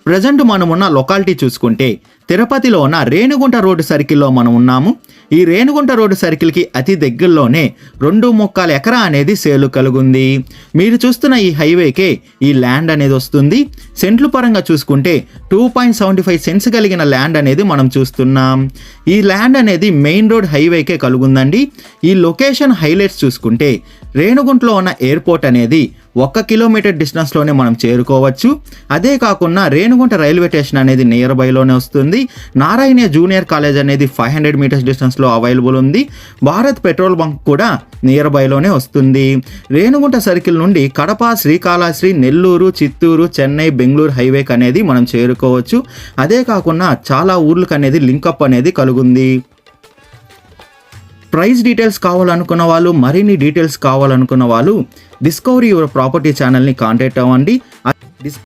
Present మనం ఉన్న locality చూసుకుంటే తిరుపతిలో ఉన్న రేణిగుంట రోడ్డు సర్కిల్లో మనం ఉన్నాము. ఈ రేణిగుంట రోడ్డు సర్కిల్కి అతి దగ్గరలోనే 2.25 ఎకరా అనేది సేలు కలుగుంది. మీరు చూస్తున్న ఈ హైవేకే ఈ ల్యాండ్ అనేది వస్తుంది. సెంట్లు పరంగా చూసుకుంటే 2.75 సెంట్స్ కలిగిన ల్యాండ్ అనేది మనం చూస్తున్నాం. ఈ ల్యాండ్ అనేది మెయిన్ రోడ్ హైవేకే కలుగుందండి. ఈ లొకేషన్ హైలైట్స్ చూసుకుంటే రేణిగుంటలో ఉన్న ఎయిర్పోర్ట్ అనేది 1 కిలోమీటర్ డిస్టెన్స్లోనే మనం చేరుకోవచ్చు. అదే కాకుండా రేణిగుంట రైల్వే స్టేషన్ అనేది నియర్ బైలోనే వస్తుంది. నారాయణ జూనియర్ కాలేజ్ అనేది 500 మీటర్స్ డిస్టెన్స్లో అవైలబుల్ ఉంది. భారత్ పెట్రోల్ బంక్ కూడా నియర్ బైలోనే వస్తుంది. రేణిగుంట సర్కిల్ నుండి కడప, శ్రీకాళహస్తి, నెల్లూరు, చిత్తూరు, చెన్నై, బెంగళూరు హైవేకి అనేది మనం చేరుకోవచ్చు. అదే కాకుండా చాలా ఊర్లకు అనేది లింకప్ అనేది కలుగుంది. ప్రైస్ డీటెయిల్స్ కావాలనుకున్న వాళ్ళు, మరిన్ని డీటెయిల్స్ కావాలనుకున్న వాళ్ళు డిస్కవరీ యువర్ ప్రాపర్టీ ఛానల్ని కాంటాక్ట్ అవ్వండి.